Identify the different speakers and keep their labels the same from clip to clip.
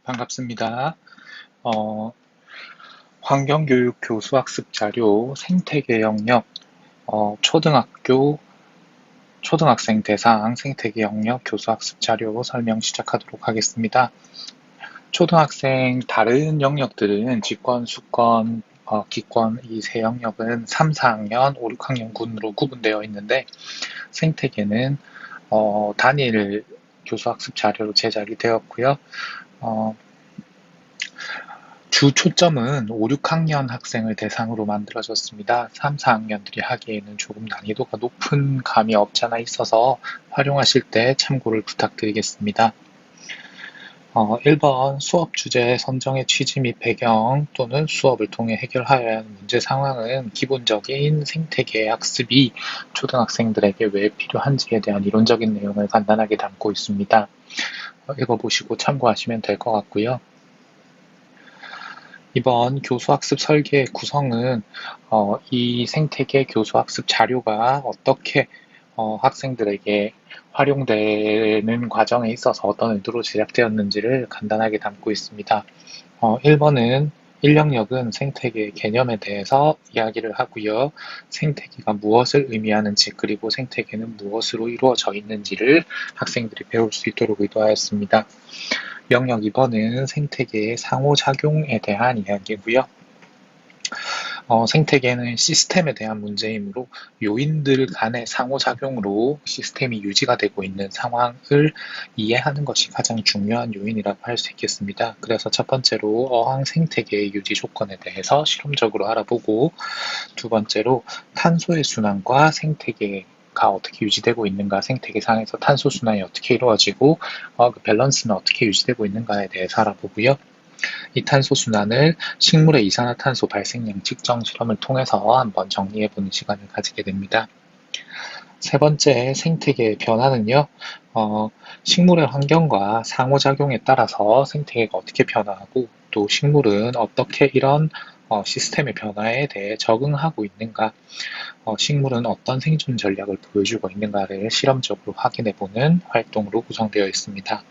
Speaker 1: 반갑습니다. 어, 환경교육 교수학습 자료 생태계 영역, 초등학생 대상 생태계 영역 교수학습 자료 설명 시작하도록 하겠습니다. 초등학생 다른 영역들은 직권, 수권, 기권 이 세 영역은 3, 4학년, 5, 6학년 군으로 구분되어 있는데 생태계는 단일 교수학습 자료로 제작이 되었고요. 어, 주 초점은 5, 6학년 학생을 대상으로 만들어졌습니다. 3, 4학년들이 하기에는 조금 난이도가 높은 감이 없지 않아 있어서 활용하실 때 참고를 부탁드리겠습니다. 1번 수업 주제 선정의 취지 및 배경 또는 수업을 통해 해결하여야 하는 문제 상황은 기본적인 생태계 학습이 초등학생들에게 왜 필요한지에 대한 이론적인 내용을 간단하게 담고 있습니다. 읽어보시고 참고하시면 될 것 같고요. 이번 교수학습 설계의 구성은 이 생태계 교수학습 자료가 어떻게 학생들에게 활용되는 과정에 있어서 어떤 의도로 제작되었는지를 간단하게 담고 있습니다. 1번은 1영역은 생태계 개념에 대해서 이야기를 하고요. 생태계가 무엇을 의미하는지 그리고 생태계는 무엇으로 이루어져 있는지를 학생들이 배울 수 있도록 의도하였습니다. 영역 2번은 생태계의 상호작용에 대한 이야기고요. 생태계는 시스템에 대한 문제이므로 요인들 간의 상호작용으로 시스템이 유지가 되고 있는 상황을 이해하는 것이 가장 중요한 요인이라고 할 수 있겠습니다. 그래서 첫 번째로 어항 생태계의 유지 조건에 대해서 실험적으로 알아보고 두 번째로 탄소의 순환과 생태계가 어떻게 유지되고 있는가, 생태계상에서 탄소 순환이 어떻게 이루어지고 그 밸런스는 어떻게 유지되고 있는가에 대해서 알아보고요. 이 탄소 순환을 식물의 이산화탄소 발생량 측정 실험을 통해서 한번 정리해보는 시간을 가지게 됩니다. 세 번째 생태계의 변화는요, 식물의 환경과 상호작용에 따라서 생태계가 어떻게 변화하고 또 식물은 어떻게 이런 시스템의 변화에 대해 적응하고 있는가, 식물은 어떤 생존 전략을 보여주고 있는가를 실험적으로 확인해보는 활동으로 구성되어 있습니다.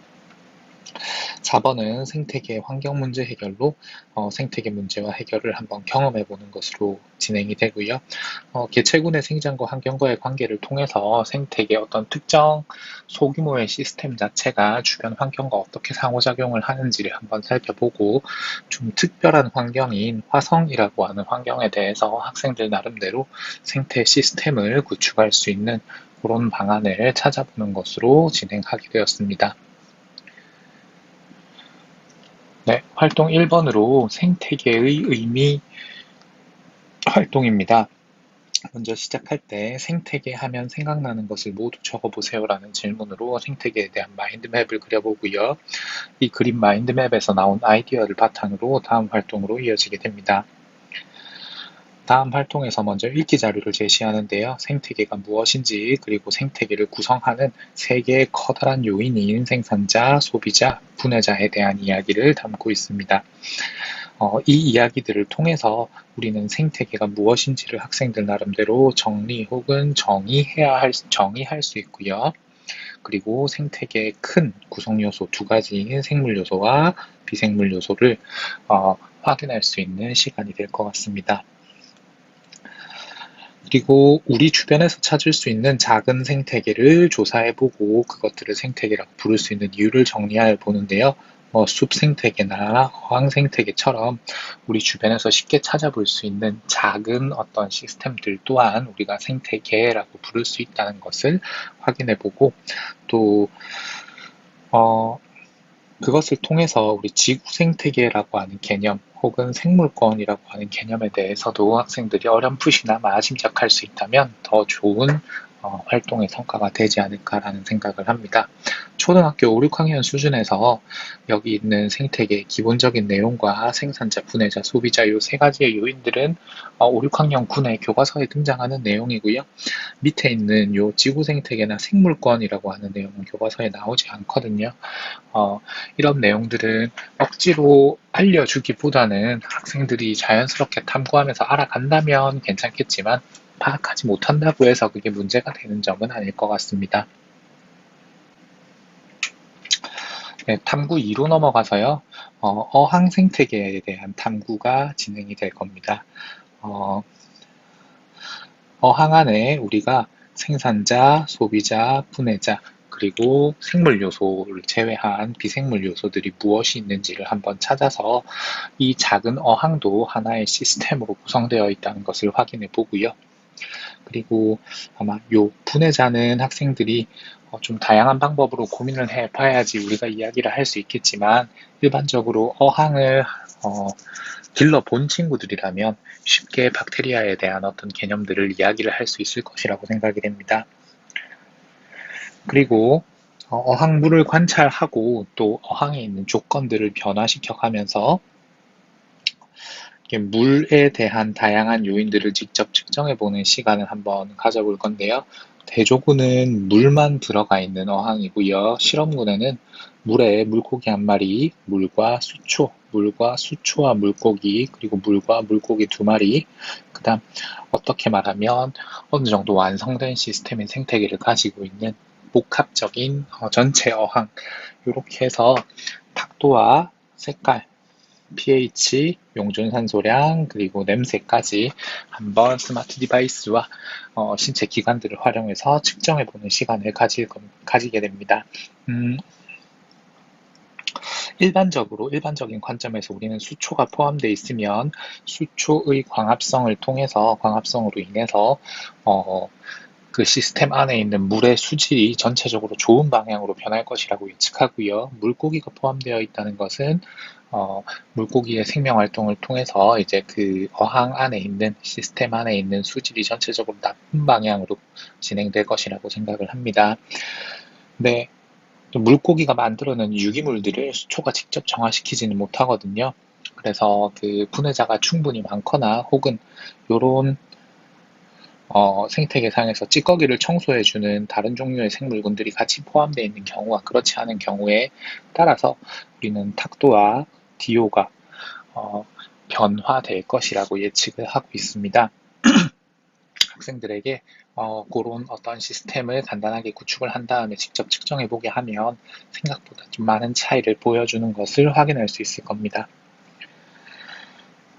Speaker 1: 4번은 생태계 환경 문제 해결로 생태계 문제와 해결을 한번 경험해 보는 것으로 진행이 되고요. 개체군의 생장과 환경과의 관계를 통해서 생태계 어떤 특정 소규모의 시스템 자체가 주변 환경과 어떻게 상호작용을 하는지를 한번 살펴보고 좀 특별한 환경인 화성이라고 하는 환경에 대해서 학생들 나름대로 생태 시스템을 구축할 수 있는 그런 방안을 찾아보는 것으로 진행하게 되었습니다. 네, 활동 1번으로 생태계의 의미 활동입니다. 먼저 시작할 때 생태계 하면 생각나는 것을 모두 적어보세요 라는 질문으로 생태계에 대한 마인드맵을 그려보고요. 이 그림 마인드맵에서 나온 아이디어를 바탕으로 다음 활동으로 이어지게 됩니다. 다음 활동에서 먼저 읽기 자료를 제시하는데요. 생태계가 무엇인지 그리고 생태계를 구성하는 세 개의 커다란 요인인 생산자, 소비자, 분해자에 대한 이야기를 담고 있습니다. 이 이야기들을 통해서 우리는 생태계가 무엇인지를 학생들 나름대로 정리 혹은 정의할 수 있고요. 그리고 생태계의 큰 구성 요소 두 가지인 생물 요소와 비생물 요소를 확인할 수 있는 시간이 될 것 같습니다. 그리고 우리 주변에서 찾을 수 있는 작은 생태계를 조사해보고 그것들을 생태계라고 부를 수 있는 이유를 정리해 보는데요. 숲 생태계나 어항 생태계처럼 우리 주변에서 쉽게 찾아볼 수 있는 작은 어떤 시스템들 또한 우리가 생태계라고 부를 수 있다는 것을 확인해보고 또 그것을 통해서 우리 지구 생태계라고 하는 개념 혹은 생물권이라고 하는 개념에 대해서도 학생들이 어렴풋이나마 짐작할 수 있다면 더 좋은 활동의 성과가 되지 않을까라는 생각을 합니다. 초등학교 5, 6학년 수준에서 여기 있는 생태계의 기본적인 내용과 생산자, 분해자, 소비자 이 세 가지의 요인들은 5, 6학년 군의 교과서에 등장하는 내용이고요. 밑에 있는 요 지구 생태계나 생물권이라고 하는 내용은 교과서에 나오지 않거든요. 이런 내용들은 억지로 알려주기보다는 학생들이 자연스럽게 탐구하면서 알아간다면 괜찮겠지만 파악하지 못한다고 해서 그게 문제가 되는 점은 아닐 것 같습니다. 네, 탐구 2로 넘어가서요. 어항 생태계에 대한 탐구가 진행이 될 겁니다. 어, 어항 안에 우리가 생산자, 소비자, 분해자, 그리고 생물 요소를 제외한 비생물 요소들이 무엇이 있는지를 한번 찾아서 이 작은 어항도 하나의 시스템으로 구성되어 있다는 것을 확인해 보고요. 그리고 아마 요 분해자는 학생들이 좀 다양한 방법으로 고민을 해봐야지 우리가 이야기를 할 수 있겠지만 일반적으로 어항을 길러본 친구들이라면 쉽게 박테리아에 대한 어떤 개념들을 이야기를 할 수 있을 것이라고 생각이 됩니다. 그리고 어항물을 관찰하고 또 어항에 있는 조건들을 변화시켜 가면서 물에 대한 다양한 요인들을 직접 측정해보는 시간을 한번 가져볼 건데요. 대조군은 물만 들어가 있는 어항이고요. 실험군에는 물에 물고기 한 마리, 물과 수초와 물고기, 그리고 물과 물고기 두 마리, 그 다음 어떻게 말하면 어느 정도 완성된 시스템의 생태계를 가지고 있는 복합적인 전체 어항, 이렇게 해서 탁도와 색깔, pH, 용존산소량, 그리고 냄새까지 한번 스마트 디바이스와 신체 기관들을 활용해서 측정해보는 시간을 가지게 됩니다. 일반적인 관점에서 우리는 수초가 포함되어 있으면 수초의 광합성으로 인해서 그 시스템 안에 있는 물의 수질이 전체적으로 좋은 방향으로 변할 것이라고 예측하고요. 물고기가 포함되어 있다는 것은 물고기의 생명 활동을 통해서 이제 그 어항 안에 있는 시스템 안에 있는 수질이 전체적으로 나쁜 방향으로 진행될 것이라고 생각을 합니다. 네, 물고기가 만들어낸 유기물들을 수초가 직접 정화시키지는 못하거든요. 그래서 그 분해자가 충분히 많거나 혹은 요런 생태계상에서 찌꺼기를 청소해주는 다른 종류의 생물군들이 같이 포함되어 있는 경우와 그렇지 않은 경우에 따라서 우리는 탁도와 DO가 변화될 것이라고 예측을 하고 있습니다. 학생들에게 그런 어떤 시스템을 간단하게 구축을 한 다음에 직접 측정해 보게 하면 생각보다 좀 많은 차이를 보여주는 것을 확인할 수 있을 겁니다.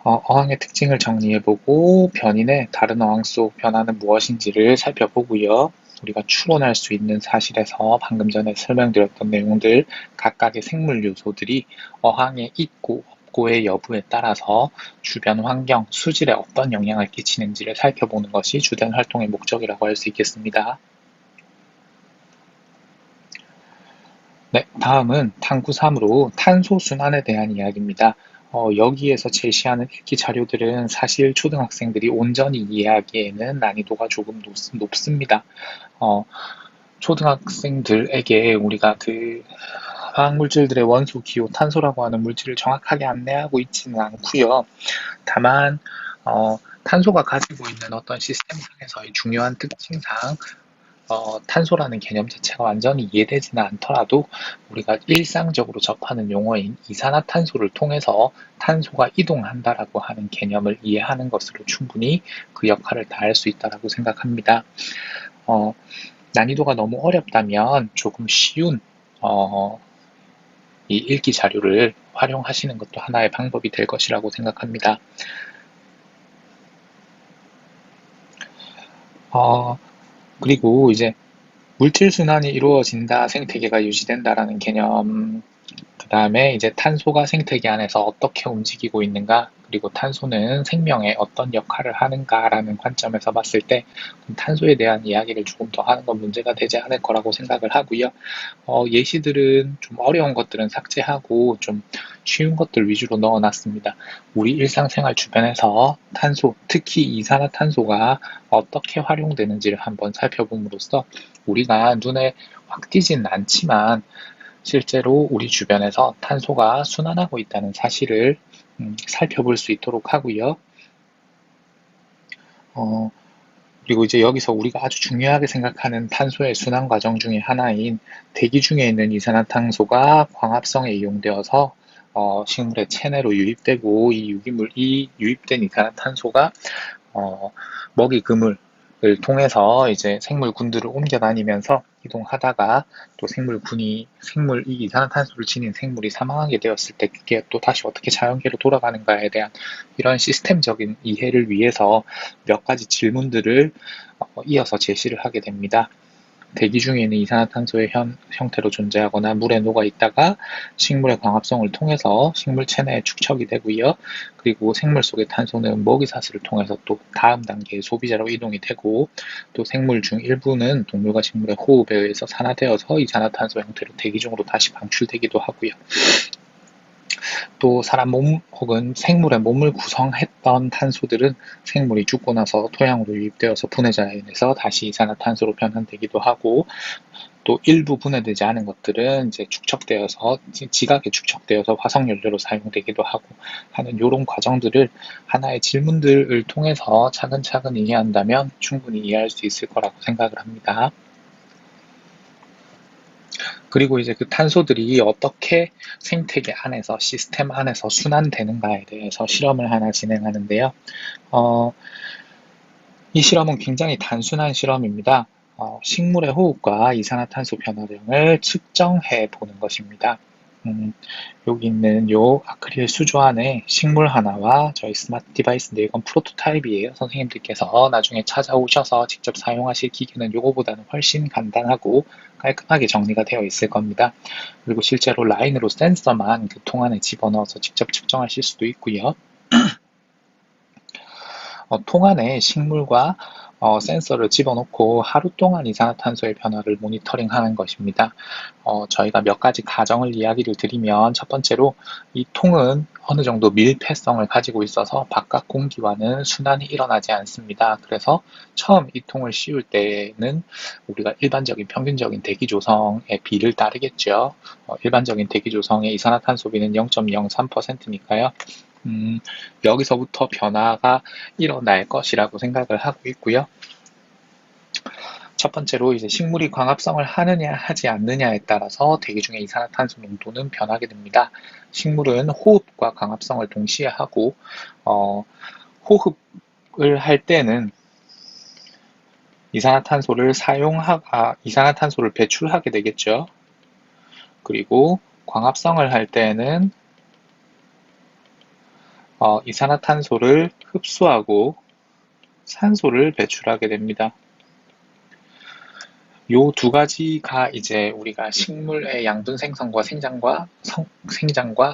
Speaker 1: 어항의 특징을 정리해보고 변인의 다른 어항 속 변화는 무엇인지를 살펴보고요. 우리가 추론할 수 있는 사실에서 방금 전에 설명드렸던 내용들 각각의 생물 요소들이 어항에 있고 없고의 여부에 따라서 주변 환경, 수질에 어떤 영향을 끼치는지를 살펴보는 것이 주된 활동의 목적이라고 할 수 있겠습니다. 네, 다음은 탐구 3으로 탄소 순환에 대한 이야기입니다. 여기에서 제시하는 읽기 자료들은 사실 초등학생들이 온전히 이해하기에는 난이도가 조금 높습니다. 초등학생들에게 우리가 그 화학물질들의 원소 기호 탄소라고 하는 물질을 정확하게 안내하고 있지는 않고요. 다만 탄소가 가지고 있는 어떤 시스템상에서의 중요한 특징상 탄소라는 개념 자체가 완전히 이해되지는 않더라도 우리가 일상적으로 접하는 용어인 이산화탄소를 통해서 탄소가 이동한다라고 하는 개념을 이해하는 것으로 충분히 그 역할을 다할 수 있다고 생각합니다. 난이도가 너무 어렵다면 조금 쉬운 이 읽기 자료를 활용하시는 것도 하나의 방법이 될 것이라고 생각합니다. 그리고 이제 물질 순환이 이루어진다, 생태계가 유지된다라는 개념, 그 다음에 이제 탄소가 생태계 안에서 어떻게 움직이고 있는가, 그리고 탄소는 생명에 어떤 역할을 하는가라는 관점에서 봤을 때 탄소에 대한 이야기를 조금 더 하는 건 문제가 되지 않을 거라고 생각을 하고요. 예시들은 좀 어려운 것들은 삭제하고 좀 쉬운 것들 위주로 넣어놨습니다. 우리 일상생활 주변에서 탄소, 특히 이산화탄소가 어떻게 활용되는지를 한번 살펴봄으로써 우리가 눈에 확 띄진 않지만 실제로 우리 주변에서 탄소가 순환하고 있다는 사실을 살펴볼 수 있도록 하고요. 그리고 이제 여기서 우리가 아주 중요하게 생각하는 탄소의 순환 과정 중에 하나인 대기 중에 있는 이산화탄소가 광합성에 이용되어서 식물의 체내로 유입되고 이 유입된 이산화탄소가 먹이 그물, 통해서 이제 생물군들을 옮겨 다니면서 이동하다가 또 이 이산화탄소를 지닌 생물이 사망하게 되었을 때 그게 또 다시 어떻게 자연계로 돌아가는가에 대한 이런 시스템적인 이해를 위해서 몇 가지 질문들을 이어서 제시를 하게 됩니다. 대기 중에 있는 이산화탄소의 형태로 존재하거나 물에 녹아 있다가 식물의 광합성을 통해서 식물 체내에 축적이 되고요. 그리고 생물 속의 탄소는 먹이사슬을 통해서 또 다음 단계의 소비자로 이동이 되고, 또 생물 중 일부는 동물과 식물의 호흡에 의해서 산화되어서 이산화탄소 형태로 대기 중으로 다시 방출되기도 하고요. 또 사람 몸 혹은 생물의 몸을 구성했던 탄소들은 생물이 죽고 나서 토양으로 유입되어서 분해자연에서 다시 이산화탄소로 변환되기도 하고, 또 일부 분해되지 않은 것들은 이제 축적되어서 지각에 축적되어서 화석연료로 사용되기도 하고 하는 이런 과정들을 하나의 질문들을 통해서 차근차근 이해한다면 충분히 이해할 수 있을 거라고 생각을 합니다. 그리고 이제 그 탄소들이 어떻게 생태계 안에서 시스템 안에서 순환되는가에 대해서 실험을 하나 진행하는데요. 이 실험은 굉장히 단순한 실험입니다. 식물의 호흡과 이산화탄소 변화량을 측정해 보는 것입니다. 여기 있는 요 아크릴 수조 안에 식물 하나와 저희 스마트 디바이스인데 이건 프로토타입이에요. 선생님들께서 나중에 찾아오셔서 직접 사용하실 기기는 요거보다는 훨씬 간단하고 깔끔하게 정리가 되어 있을 겁니다. 그리고 실제로 라인으로 센서만 그 통 안에 집어넣어서 직접 측정하실 수도 있고요. 통 안에 식물과 센서를 집어넣고 하루 동안 이산화탄소의 변화를 모니터링하는 것입니다. 저희가 몇 가지 가정을 이야기를 드리면, 첫 번째로 이 통은 어느 정도 밀폐성을 가지고 있어서 바깥 공기와는 순환이 일어나지 않습니다. 그래서 처음 이 통을 씌울 때는 우리가 일반적인 평균적인 대기 조성의 비를 따르겠죠. 일반적인 대기 조성의 이산화탄소 비는 0.03%니까요. 여기서부터 변화가 일어날 것이라고 생각을 하고 있고요. 첫 번째로 이제 식물이 광합성을 하느냐 하지 않느냐에 따라서 대기 중의 이산화탄소 농도는 변하게 됩니다. 식물은 호흡과 광합성을 동시에 하고 호흡을 할 때는 이산화탄소를 배출하게 되겠죠. 그리고 광합성을 할 때는 이산화탄소를 흡수하고 산소를 배출하게 됩니다. 요 두 가지가 이제 우리가 식물의 양분 생성과 생장과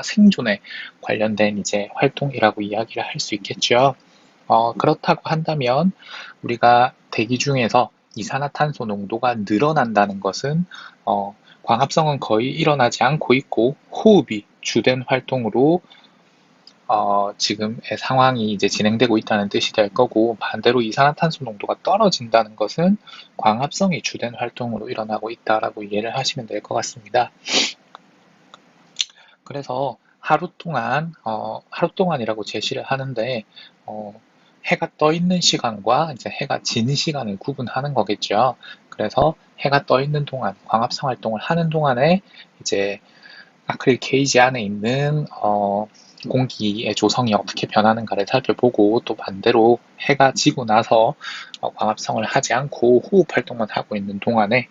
Speaker 1: 생존에 관련된 이제 활동이라고 이야기를 할 수 있겠죠. 그렇다고 한다면 우리가 대기 중에서 이산화탄소 농도가 늘어난다는 것은 광합성은 거의 일어나지 않고 있고 호흡이 주된 활동으로 지금의 상황이 이제 진행되고 있다는 뜻이 될 거고, 반대로 이산화탄소 농도가 떨어진다는 것은 광합성이 주된 활동으로 일어나고 있다라고 이해를 하시면 될 것 같습니다. 그래서 하루 동안이라고 제시를 하는데, 해가 떠 있는 시간과 이제 해가 지는 시간을 구분하는 거겠죠. 그래서 해가 떠 있는 동안, 광합성 활동을 하는 동안에 이제 아크릴 케이지 안에 있는 공기의 조성이 어떻게 변하는가를 살펴보고, 또 반대로 해가 지고 나서 광합성을 하지 않고 호흡 활동만 하고 있는 동안에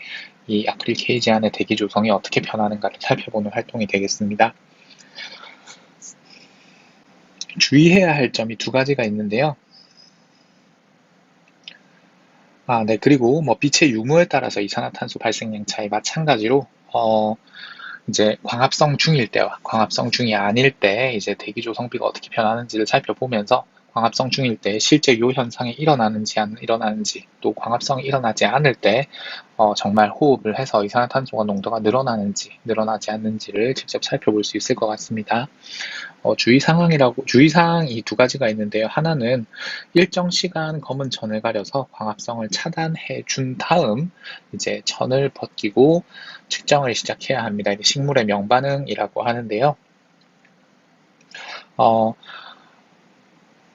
Speaker 1: 이 아크릴 케이지 안의 대기 조성이 어떻게 변하는가를 살펴보는 활동이 되겠습니다. 주의해야 할 점이 두 가지가 있는데요. 네, 그리고 빛의 유무에 따라서 이산화탄소 발생량 차이 마찬가지로 이제 광합성 중일 때와 광합성 중이 아닐 때 이제 대기 조성비가 어떻게 변하는지를 살펴보면서 광합성 중일 때 실제 요 현상이 일어나는지 안 일어나는지, 또 광합성이 일어나지 않을 때 정말 호흡을 해서 이산화탄소가 농도가 늘어나는지 늘어나지 않는지를 직접 살펴볼 수 있을 것 같습니다. 주의사항이 두 가지가 있는데요. 하나는 일정 시간 검은 천을 가려서 광합성을 차단해 준 다음 이제 천을 벗기고 측정을 시작해야 합니다. 식물의 명반응이라고 하는데요.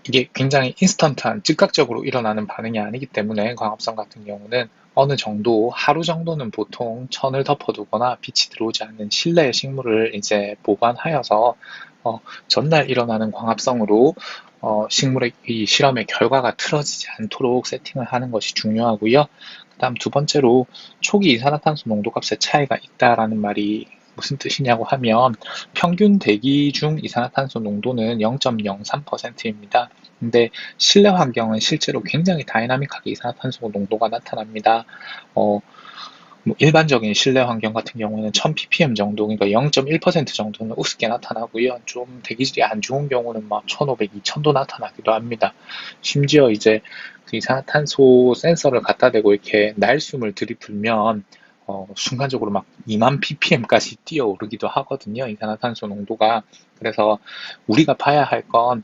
Speaker 1: 이게 굉장히 인스턴트한 즉각적으로 일어나는 반응이 아니기 때문에 광합성 같은 경우는 어느 정도 하루 정도는 보통 천을 덮어두거나 빛이 들어오지 않는 실내의 식물을 이제 보관하여서 전날 일어나는 광합성으로 식물의 이 실험의 결과가 틀어지지 않도록 세팅을 하는 것이 중요하고요. 그다음 두 번째로 초기 이산화탄소 농도값의 차이가 있다라는 말이 무슨 뜻이냐고 하면 평균 대기 중 이산화탄소 농도는 0.03%입니다. 근데 실내 환경은 실제로 굉장히 다이나믹하게 이산화탄소 농도가 나타납니다. 어, 뭐 일반적인 실내 환경 같은 경우에는 1000 ppm 정도, 그러니까 0.1% 정도는 우습게 나타나고요. 좀 대기질이 안 좋은 경우는 막 1500, 2000도 나타나기도 합니다. 심지어 이제 그 이산화탄소 센서를 갖다 대고 이렇게 날숨을 들이불면 순간적으로 막 2만 ppm까지 뛰어오르기도 하거든요. 이산화탄소 농도가. 그래서 우리가 봐야 할 건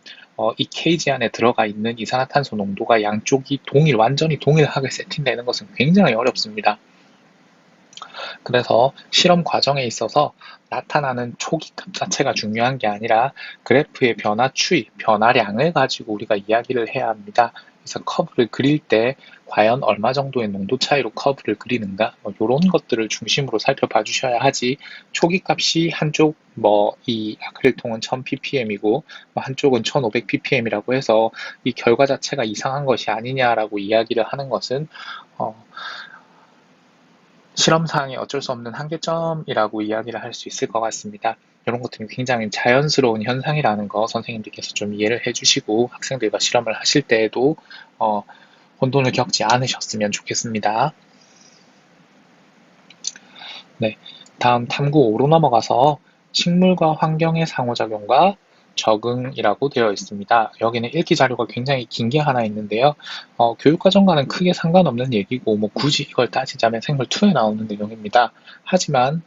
Speaker 1: 이 케이지 안에 들어가 있는 이산화탄소 농도가 양쪽이 완전히 동일하게 세팅되는 것은 굉장히 어렵습니다. 그래서 실험 과정에 있어서 나타나는 초기값 자체가 중요한 게 아니라 그래프의 변화 추이, 변화량을 가지고 우리가 이야기를 해야 합니다. 그래서 커브를 그릴 때 과연 얼마 정도의 농도 차이로 커브를 그리는가, 이런 것들을 중심으로 살펴봐 주셔야 하지, 초기 값이 한쪽 이 아크릴통은 1000 ppm이고 한쪽은 1500 ppm이라고 해서 이 결과 자체가 이상한 것이 아니냐라고 이야기를 하는 것은 실험상의 어쩔 수 없는 한계점이라고 이야기를 할 수 있을 것 같습니다. 이런 것들은 굉장히 자연스러운 현상이라는 거 선생님들께서 좀 이해를 해주시고 학생들과 실험을 하실 때에도 혼돈을 겪지 않으셨으면 좋겠습니다. 네, 다음 탐구 5로 넘어가서 식물과 환경의 상호작용과 적응이라고 되어 있습니다. 여기는 읽기 자료가 굉장히 긴 게 하나 있는데요. 교육과정과는 크게 상관없는 얘기고 굳이 이걸 따지자면 생물2에 나오는 내용입니다. 하지만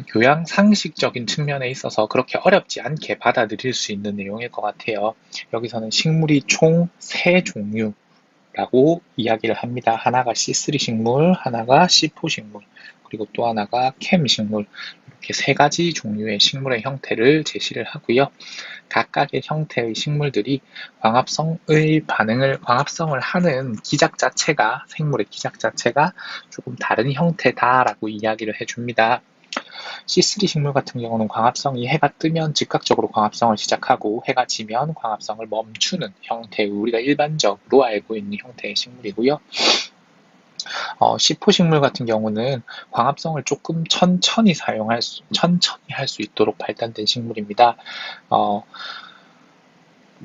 Speaker 1: 교양 상식적인 측면에 있어서 그렇게 어렵지 않게 받아들일 수 있는 내용일 것 같아요. 여기서는 식물이 총 3종류라고 이야기를 합니다. 하나가 C3 식물, 하나가 C4 식물, 그리고 또 하나가 캠 식물, 이렇게 3가지 종류의 식물의 형태를 제시를 하고요. 각각의 형태의 식물들이 광합성을 하는 기작 자체가, 생물의 기작 자체가 조금 다른 형태다라고 이야기를 해줍니다. C3 식물 같은 경우는 광합성이 해가 뜨면 즉각적으로 광합성을 시작하고 해가 지면 광합성을 멈추는 형태의, 우리가 일반적으로 알고 있는 형태의 식물이고요. C4 식물 같은 경우는 광합성을 조금 천천히 할 수 있도록 발달된 식물입니다.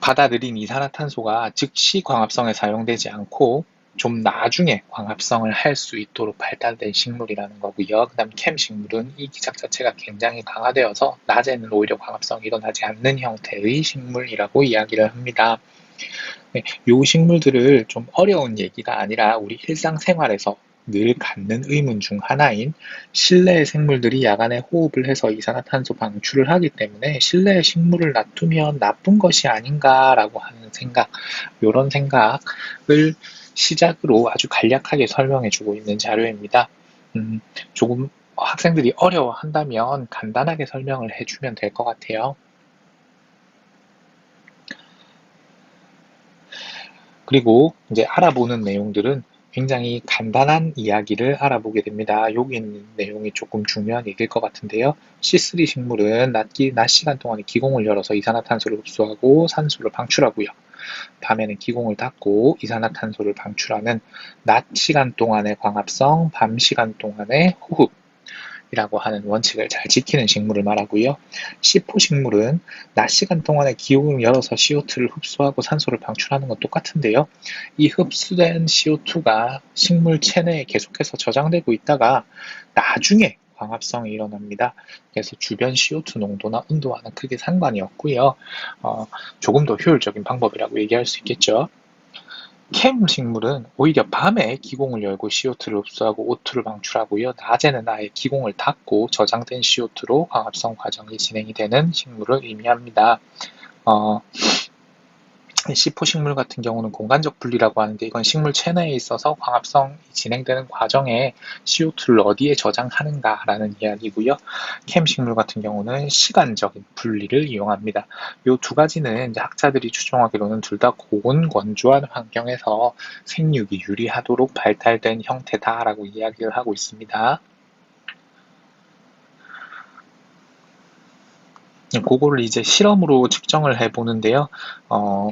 Speaker 1: 받아들인 이산화탄소가 즉시 광합성에 사용되지 않고 좀 나중에 광합성을 할 수 있도록 발달된 식물이라는 거고요. 그 다음 캠 식물은 이 기작 자체가 굉장히 강화되어서 낮에는 오히려 광합성이 일어나지 않는 형태의 식물이라고 이야기를 합니다. 네, 이 식물들을 좀 어려운 얘기가 아니라 우리 일상생활에서 늘 갖는 의문 중 하나인, 실내의 생물들이 야간에 호흡을 해서 이산화탄소 방출을 하기 때문에 실내에 식물을 놔두면 나쁜 것이 아닌가라고 하는 생각, 이런 생각을 시작으로 아주 간략하게 설명해주고 있는 자료입니다. 조금 학생들이 어려워한다면 간단하게 설명을 해주면 될 것 같아요. 그리고 이제 알아보는 내용들은 굉장히 간단한 이야기를 알아보게 됩니다. 여기 있는 내용이 조금 중요한 얘기일 것 같은데요. C3 식물은 낮 시간 동안에 기공을 열어서 이산화탄소를 흡수하고 산소를 방출하고요. 밤에는 기공을 닫고 이산화탄소를 방출하는 낮 시간 동안의 광합성, 밤 시간 동안의 호흡, 이라고 하는 원칙을 잘 지키는 식물을 말하고요. C4 식물은 낮 시간 동안에 기공을 열어서 CO2를 흡수하고 산소를 방출하는 건 똑같은데요. 이 흡수된 CO2가 식물 체내에 계속해서 저장되고 있다가 나중에 광합성이 일어납니다. 그래서 주변 CO2 농도나 온도와는 크게 상관이 없고요. 조금 더 효율적인 방법이라고 얘기할 수 있겠죠. 캠 식물은 오히려 밤에 기공을 열고 CO2를 흡수하고 O2를 방출하고요. 낮에는 아예 기공을 닫고 저장된 CO2로 광합성 과정이 진행이 되는 식물을 의미합니다. C4 식물 같은 경우는 공간적 분리라고 하는데, 이건 식물 체내에 있어서 광합성이 진행되는 과정에 CO2를 어디에 저장하는가라는 이야기고요. 캠 식물 같은 경우는 시간적인 분리를 이용합니다. 이 두 가지는 이제 학자들이 추정하기로는 둘 다 고온 건조한 환경에서 생육이 유리하도록 발달된 형태다라고 이야기를 하고 있습니다. 그거를 이제 실험으로 측정을 해 보는데요. 어,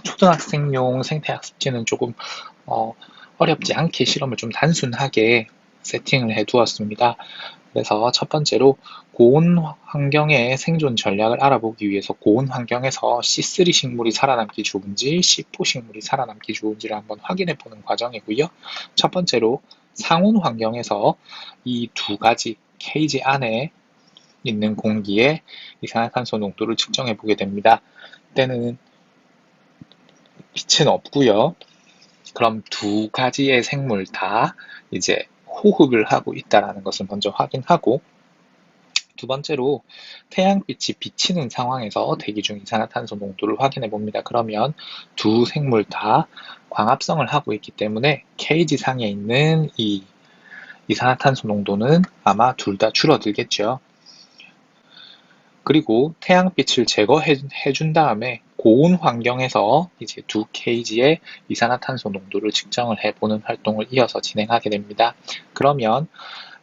Speaker 1: 초등학생용 생태학습지는 조금 어, 어렵지 않게 실험을 좀 단순하게 세팅을 해 두었습니다. 그래서 첫 번째로 고온 환경의 생존 전략을 알아보기 위해서 고온 환경에서 C3 식물이 살아남기 좋은지 C4 식물이 살아남기 좋은지를 한번 확인해 보는 과정이고요. 첫 번째로 상온 환경에서 이 두 가지 케이지 안에 있는 공기의 이산화탄소 농도를 측정해 보게 됩니다. 때는 빛은 없고요. 그럼 두 가지의 생물 다 이제 호흡을 하고 있다는 것을 먼저 확인하고, 두 번째로 태양빛이 비치는 상황에서 대기 중 이산화탄소 농도를 확인해 봅니다. 그러면 두 생물 다 광합성을 하고 있기 때문에 케이지 상에 있는 이 이산화탄소 농도는 아마 둘 다 줄어들겠죠. 그리고 태양빛을 제거해 준 다음에 고온 환경에서 이제 두 케이지의 이산화탄소 농도를 측정을 해보는 활동을 이어서 진행하게 됩니다. 그러면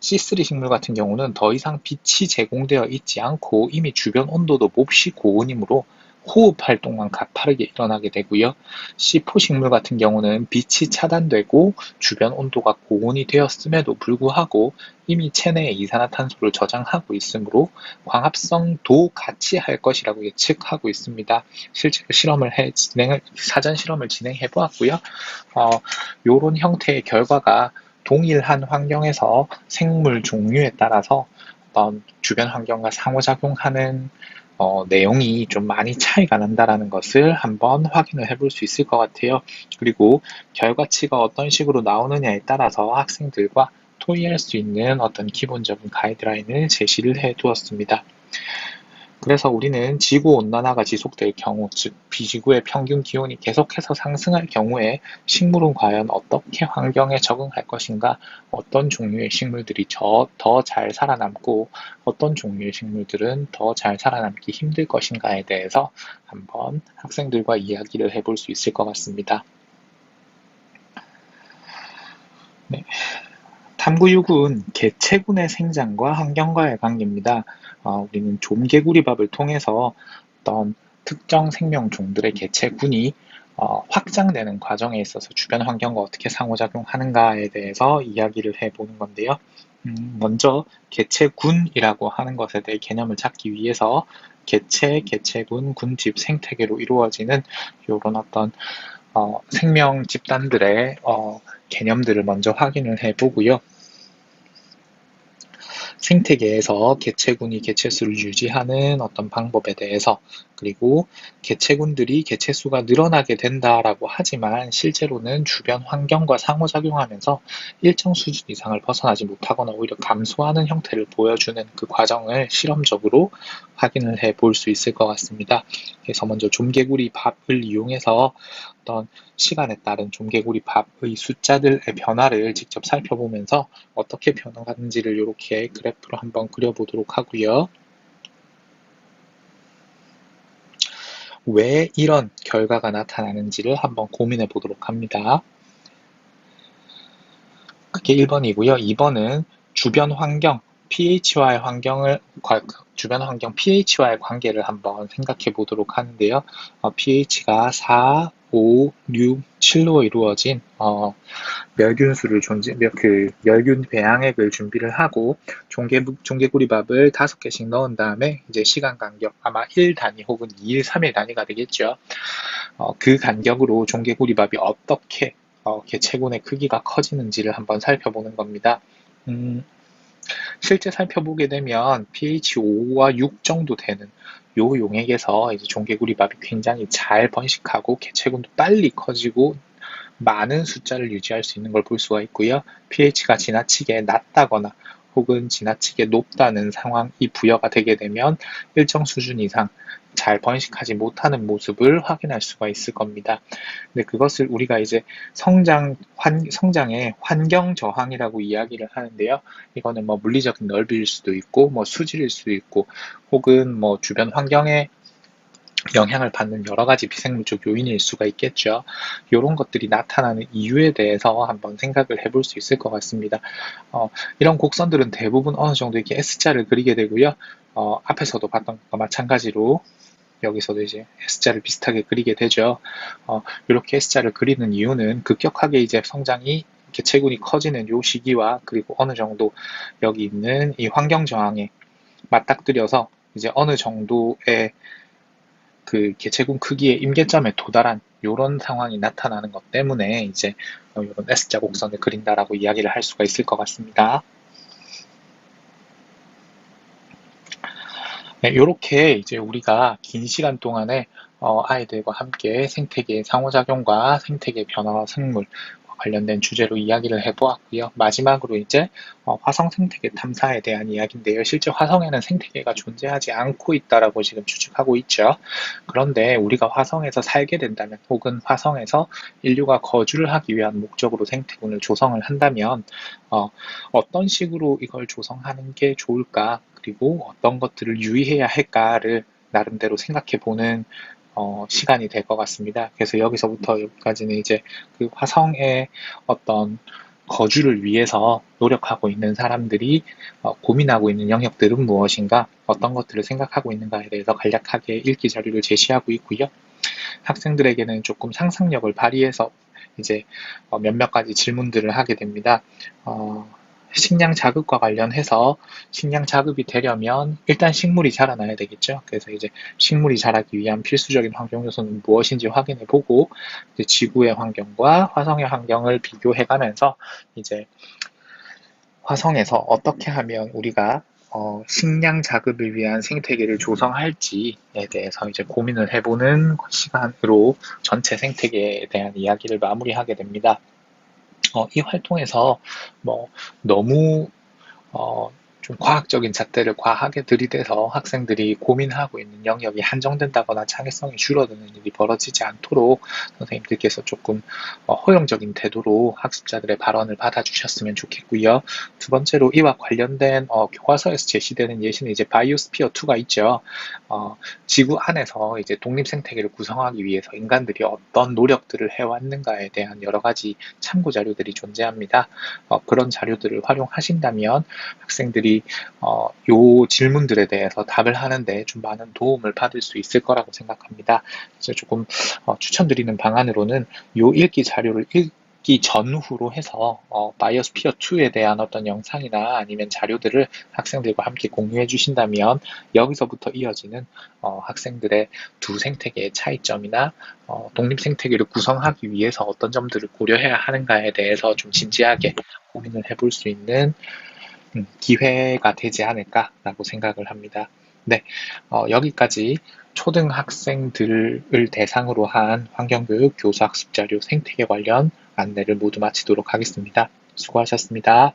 Speaker 1: C3 식물 같은 경우는 더 이상 빛이 제공되어 있지 않고 이미 주변 온도도 몹시 고온이므로 호흡 활동만 가파르게 일어나게 되고요. C4 식물 같은 경우는 빛이 차단되고 주변 온도가 고온이 되었음에도 불구하고 이미 체내에 이산화탄소를 저장하고 있으므로 광합성도 같이 할 것이라고 예측하고 있습니다. 실제로 사전 실험을 진행해 보았고요. 요런 형태의 결과가 동일한 환경에서 생물 종류에 따라서 어떤 주변 환경과 상호작용하는 내용이 좀 많이 차이가 난다라는 것을 한번 확인을 해볼 수 있을 것 같아요. 그리고 결과치가 어떤 식으로 나오느냐에 따라서 학생들과 토의할 수 있는 어떤 기본적인 가이드라인을 제시를 해 두었습니다. 그래서 우리는 지구온난화가 지속될 경우, 즉 비지구의 평균 기온이 계속해서 상승할 경우에 식물은 과연 어떻게 환경에 적응할 것인가, 어떤 종류의 식물들이 더 잘 살아남고 어떤 종류의 식물들은 더 잘 살아남기 힘들 것인가에 대해서 한번 학생들과 이야기를 해볼 수 있을 것 같습니다. 네. 탐구육은 개체군의 생장과 환경과의 관계입니다. 우리는 좀개구리밥을 통해서 어떤 특정 생명종들의 개체군이 확장되는 과정에 있어서 주변 환경과 어떻게 상호작용하는가에 대해서 이야기를 해보는 건데요. 먼저 개체군이라고 하는 것에 대해 개념을 찾기 위해서 개체군, 군집, 생태계로 이루어지는 이런 어떤 생명 집단들의 개념들을 먼저 확인을 해보고요. 생태계에서 개체군이 개체수를 유지하는 어떤 방법에 대해서, 그리고 개체군들이 개체수가 늘어나게 된다라고 하지만 실제로는 주변 환경과 상호작용하면서 일정 수준 이상을 벗어나지 못하거나 오히려 감소하는 형태를 보여주는 그 과정을 실험적으로 확인을 해 볼 수 있을 것 같습니다. 그래서 먼저 좀개구리 밥을 이용해서 어떤 시간에 따른 좀개구리 밥의 숫자들의 변화를 직접 살펴보면서 어떻게 변화하는지를 이렇게 그래프로 한번 그려보도록 하고요. 왜 이런 결과가 나타나는지를 한번 고민해 보도록 합니다. 그게 1번이고요. 2번은 주변 환경 pH와의 관계를 한번 생각해 보도록 하는데요. pH가 4, 5, 6, 7로 이루어진 멸균 배양액을 준비를 하고 종개구리밥을 5개씩 넣은 다음에 이제 시간 간격 아마 1 단위 혹은 2일, 3일 단위가 되겠죠. 그 간격으로 종개구리밥이 어떻게 개체군의 크기가 커지는지를 한번 살펴보는 겁니다. 실제 살펴보게 되면 pH 5와 6 정도 되는 요 용액에서 이제 종개구리밥이 굉장히 잘 번식하고 개체군도 빨리 커지고 많은 숫자를 유지할 수 있는 걸 볼 수가 있고요. pH가 지나치게 낮다거나 혹은 지나치게 높다는 상황이 부여가 되게 되면 일정 수준 이상 잘 번식하지 못하는 모습을 확인할 수가 있을 겁니다. 근데 그것을 우리가 이제 성장의 환경 저항이라고 이야기를 하는데요. 이거는 뭐 물리적인 넓이일 수도 있고, 뭐 수질일 수도 있고, 혹은 뭐 주변 환경에 영향을 받는 여러 가지 비생물적 요인일 수가 있겠죠. 이런 것들이 나타나는 이유에 대해서 한번 생각을 해볼 수 있을 것 같습니다. 이런 곡선들은 대부분 어느 정도 이렇게 S자를 그리게 되고요. 앞에서도 봤던 것과 마찬가지로 여기서도 이제 S자를 비슷하게 그리게 되죠. 이렇게 S자를 그리는 이유는 급격하게 이제 성장이 개체군이 커지는 요 시기와 그리고 어느 정도 여기 있는 이 환경 저항에 맞닥뜨려서 이제 어느 정도의 그 개체군 크기의 임계점에 도달한 이런 상황이 나타나는 것 때문에 이제 이런 S자 곡선을 그린다라고 이야기를 할 수가 있을 것 같습니다. 네, 이렇게 이제 우리가 긴 시간 동안에 아이들과 함께 생태계의 상호작용과 생태계 변화와 생물 관련된 주제로 이야기를 해보았고요. 마지막으로 이제 화성 생태계 탐사에 대한 이야기인데요. 실제 화성에는 생태계가 존재하지 않고 있다라고 지금 추측하고 있죠. 그런데 우리가 화성에서 살게 된다면 혹은 화성에서 인류가 거주를 하기 위한 목적으로 생태군을 조성을 한다면 어떤 식으로 이걸 조성하는 게 좋을까? 그리고 어떤 것들을 유의해야 할까를 나름대로 생각해 보는 시간이 될 것 같습니다. 그래서 여기서부터 여기까지는 이제 그 화성의 어떤 거주를 위해서 노력하고 있는 사람들이 고민하고 있는 영역들은 무엇인가, 어떤 것들을 생각하고 있는가에 대해서 간략하게 읽기 자료를 제시하고 있고요. 학생들에게는 조금 상상력을 발휘해서 이제 몇몇 가지 질문들을 하게 됩니다. 식량 자급과 관련해서 식량 자급이 되려면 일단 식물이 자라나야 되겠죠. 그래서 이제 식물이 자라기 위한 필수적인 환경 요소는 무엇인지 확인해 보고 지구의 환경과 화성의 환경을 비교해 가면서 이제 화성에서 어떻게 하면 우리가 식량 자급을 위한 생태계를 조성할지에 대해서 이제 고민을 해보는 시간으로 전체 생태계에 대한 이야기를 마무리하게 됩니다. 이 활동에서 뭐 너무 좀 과학적인 잣대를 과하게 들이대서 학생들이 고민하고 있는 영역이 한정된다거나 창의성이 줄어드는 일이 벌어지지 않도록 선생님들께서 조금 허용적인 태도로 학습자들의 발언을 받아주셨으면 좋겠고요. 두 번째로 이와 관련된 교과서에서 제시되는 예시는 이제 바이오스피어 2가 있죠. 지구 안에서 이제 독립생태계를 구성하기 위해서 인간들이 어떤 노력들을 해왔는가에 대한 여러 가지 참고 자료들이 존재합니다. 그런 자료들을 활용하신다면 학생들이 요 질문들에 대해서 답을 하는데 좀 많은 도움을 받을 수 있을 거라고 생각합니다. 그래서 조금 추천드리는 방안으로는 요 읽기 자료를 읽기 전후로 해서 바이오스피어 2에 대한 어떤 영상이나 아니면 자료들을 학생들과 함께 공유해 주신다면 여기서부터 이어지는 학생들의 두 생태계의 차이점이나 독립 생태계를 구성하기 위해서 어떤 점들을 고려해야 하는가에 대해서 좀 진지하게 고민을 해볼 수 있는 기회가 되지 않을까라고 생각을 합니다. 네, 여기까지 초등학생들을 대상으로 한 환경교육 교수학습자료 생태계 관련 안내를 모두 마치도록 하겠습니다. 수고하셨습니다.